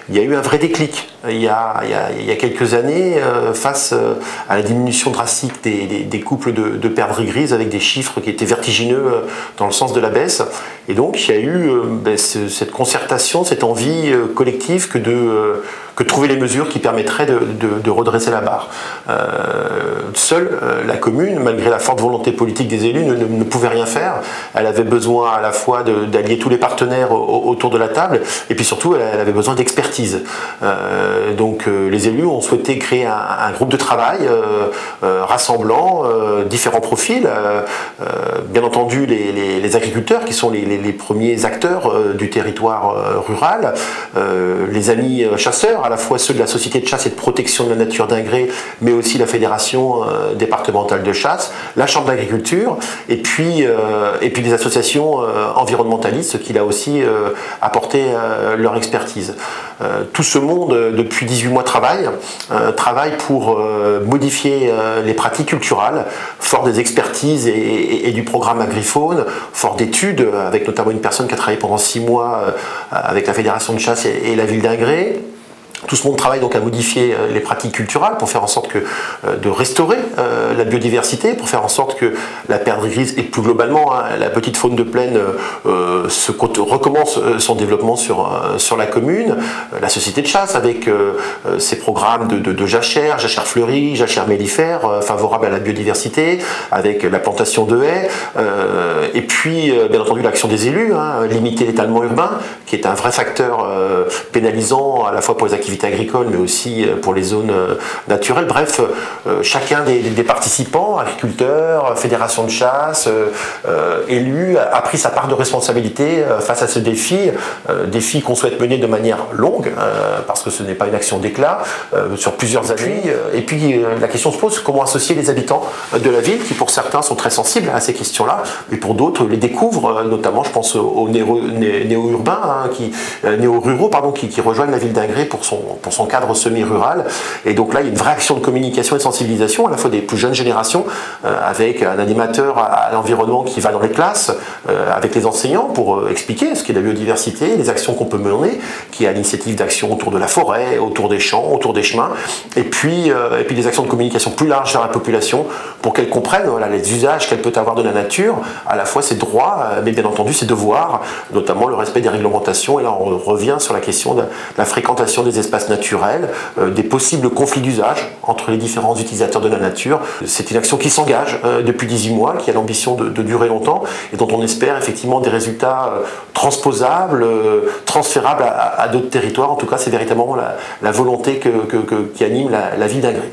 il y a eu un vrai déclic il y a quelques années face à la diminution drastique des couples de perdrix grises avec des chiffres qui étaient vertigineux dans le sens de la baisse. Et donc il y a eu cette concertation, cette envie collective que de trouver les mesures qui permettraient de redresser la barre. Seule la commune, malgré la forte volonté politique des élus, ne pouvait rien faire. Elle avait besoin à la fois d'allier tous les partenaires autour de la table, et puis surtout elle avait besoin d'expertise. Donc les élus ont souhaité créer un groupe de travail rassemblant différents profils. Bien entendu les agriculteurs qui sont les premiers acteurs du territoire rural, les amis chasseurs, à la fois ceux de la société de chasse et de protection de la nature d'Ingré, mais aussi la fédération départementale de chasse, la chambre d'agriculture, et puis les associations environnementalistes qui là aussi apporté leur expertise. Tout ce monde, depuis 18 mois, travaille pour modifier les pratiques culturales, fort des expertises et du programme Agrifaune, fort d'études, avec notamment une personne qui a travaillé pendant 6 mois avec la fédération de chasse et la ville d'Ingré. Tout ce monde travaille donc à modifier les pratiques culturelles pour faire en sorte de restaurer la biodiversité, pour faire en sorte que la perdrix grise et plus globalement la petite faune de plaine recommence son développement sur la commune. La société de chasse avec ses programmes de jachères fleuries, jachères mellifères favorables à la biodiversité, avec la plantation de haies, et puis bien entendu l'action des élus, limiter l'étalement urbain, qui est un vrai facteur pénalisant à la fois pour les activités agricoles mais aussi pour les zones naturelles. Bref, chacun des participants, agriculteurs, fédérations de chasse, élus, a pris sa part de responsabilité face à ce défi qu'on souhaite mener de manière longue, parce que ce n'est pas une action d'éclat, sur plusieurs années. Et puis la question se pose, comment associer les habitants de la ville, qui pour certains sont très sensibles à ces questions-là, mais pour d'autres les découvrent, notamment je pense aux néo-urbains, néo-ruraux qui rejoignent la ville d'Ingré pour son cadre semi-rural. Et donc là, il y a une vraie action de communication et de sensibilisation, à la fois des plus jeunes générations, avec un animateur à l'environnement qui va dans les classes, avec les enseignants pour expliquer ce qu'est la biodiversité, les actions qu'on peut mener, qui est à l'initiative d'actions autour de la forêt, autour des champs, autour des chemins, et puis des actions de communication plus larges vers la population pour qu'elle comprenne les usages qu'elle peut avoir de la nature, à la fois ses droits, mais bien entendu ses devoirs, notamment le respect des réglementations. Et là, on revient sur la question de la fréquentation des espaces naturels, des possibles conflits d'usage entre les différents utilisateurs de la nature. C'est une action qui s'engage depuis 18 mois, qui a l'ambition de durer longtemps et dont on espère effectivement des résultats transposables, transférables à d'autres territoires. En tout cas, c'est véritablement la volonté qui anime la ville d'Ingré.